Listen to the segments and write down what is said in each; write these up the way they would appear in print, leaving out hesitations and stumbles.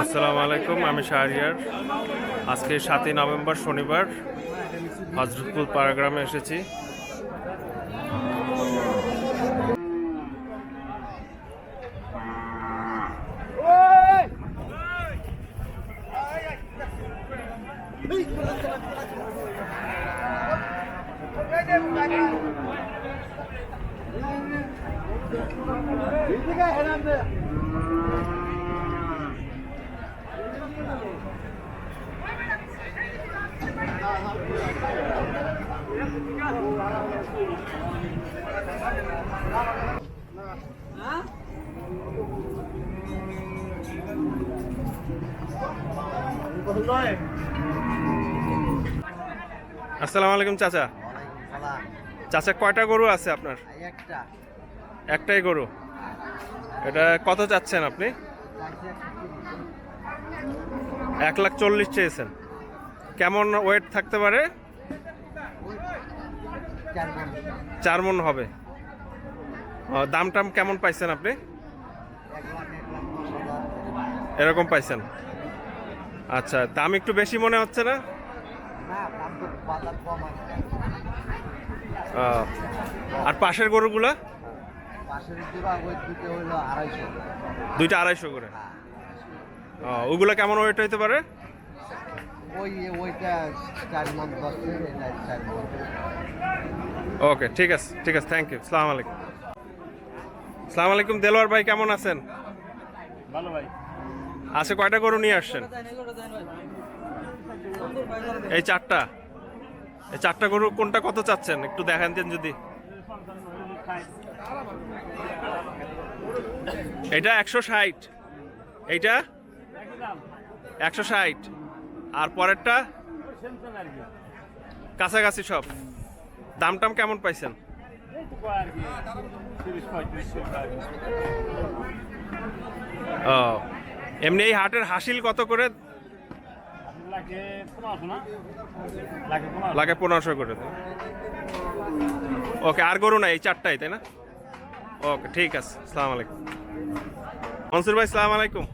আসসালামু আলাইকুম, আমি শাহরিয়ার। আজকে 7ই নভেম্বর শনিবার হযরতপুর পাড়াগ্রামে এসেছি। আসসালামু আলাইকুম চাচা। চাচা, কয়টা গরু আছে আপনার? একটাই গরু। এটা কত চাচ্ছেন আপনি? 1,40,000 চেয়েছেন। কেমন ওয়েট থাকতে পারে? 4 মণ হবে। দাম টাম কেমন পাইছেন আপনি? এরকম পাইছেন? আচ্ছা, দাম একটু বেশি মনে হচ্ছে না? আর পাশের গরুগুলা? দুইটা 250 করে। ওগুলা কেমন ওয়েট হইতে পারে? ওকে, ঠিক আছে ঠিক আছে, থ্যাংক ইউ। আসসালামু আলাইকুম। আসসালামু আলাইকুম দেলোয়ার ভাই, কেমন আছেন? ভালো ভাই। আজকে কয়টা গরু নিয়ে আসছেন? এই 4টা। এই 4টা গরু কোনটা কত চাচ্ছেন একটু দেখান দেন যদি। এটা 160, এইটা 160, আর পরেরটা কাছাকাছি সব। দাম টাম কেমন পাইছেন? ও, এমনি এই হাটের হাসিল কত করে? লাগে 1500 করে। ওকে, আর গরু না, এই 4টাই তাই না? ওকে, ঠিক আছে। আসসালামু আলাইকুম। মনসুর ভাই, আসসালামু আলাইকুম।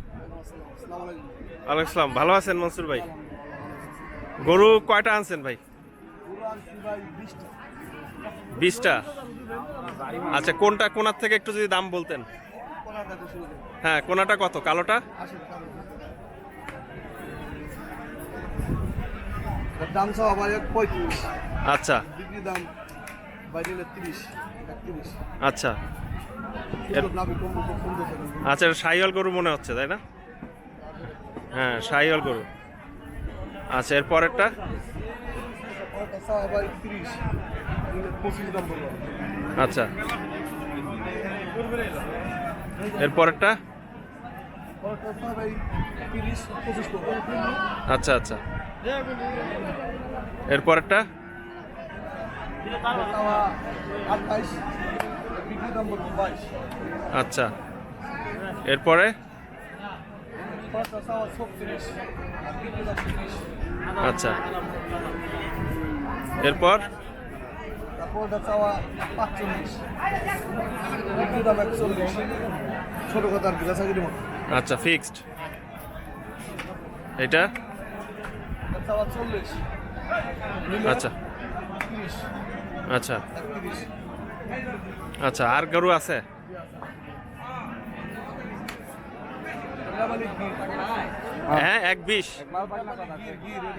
ওয়ালাইকুম আসসালাম। ভালো আছেন মনসুর ভাই? গরু কয়টা আনছেন ভাই? 20টা। আচ্ছা, কোনটা কোনার থেকে একটু যদি দাম বলতেন। হ্যাঁ, কোনাটা কত? কালোটা? দাম সব আমার 35। আচ্ছা বিক্রি দাম বাইরে 30। আচ্ছা আচ্ছা, শাহিওয়াল গরু মনে হচ্ছে তাই না? হ্যাঁ, শাহিওয়াল গরু। আচ্ছা, এর পরেরটা? আচ্ছা, এর পরেরটা? আচ্ছা আচ্ছা, এর পরেরটা? আচ্ছা, এরপরে? আচ্ছা, এরপর? আচ্ছা, ফিক্সড। এটা? আচ্ছা আচ্ছা আচ্ছা, আর গরু আছে? হ্যাঁ, 120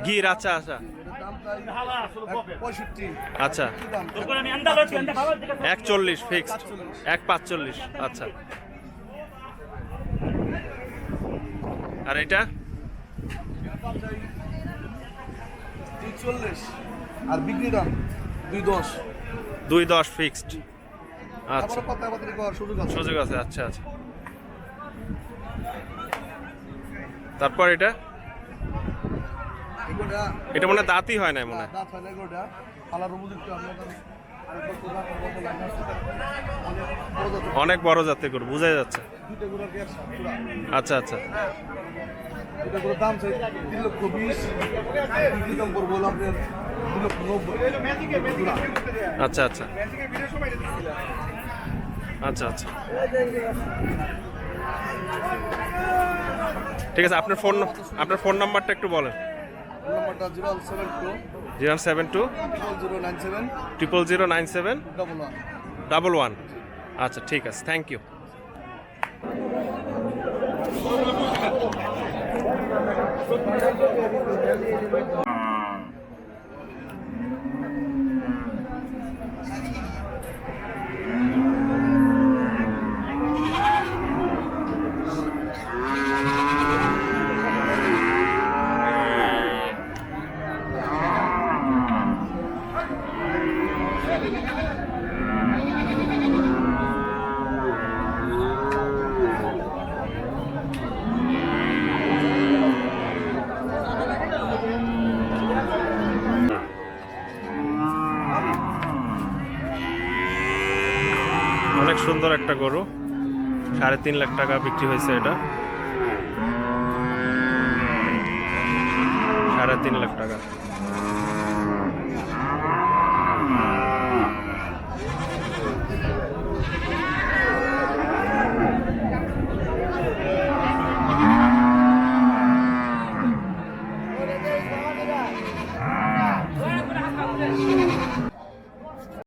গির। আচ্ছা আচ্ছা আচ্ছা, 140 ফিক্সড, 145। আচ্ছা, আর এটা? 40 আর বিক্রি দাম 210। 210 ফিক্সড। আচ্ছা, সুযোগ আছে। আচ্ছা আচ্ছা, তারপর এটা? এটা মনে দাঁতই হয় না, মনে হয়। অনেক বড় জাতের গরু, বোঝা যাচ্ছে। আচ্ছা আচ্ছা, দাম 3,20,000, দাম পড়বো আপনার 2,90,000। আচ্ছা আচ্ছা আচ্ছা আচ্ছা। ঠিক আছে, আপনার ফোন নাম্বারটা একটু বলেন। ফোন নাম্বারটা 072 072 0097 11 আচ্ছা ঠিক আছে, থ্যাংক ইউ। অনেক সুন্দর একটা গরু, 3.5 লাখ টাকা বিক্রি হয়েছে এটা, 3.5 লাখ টাকা।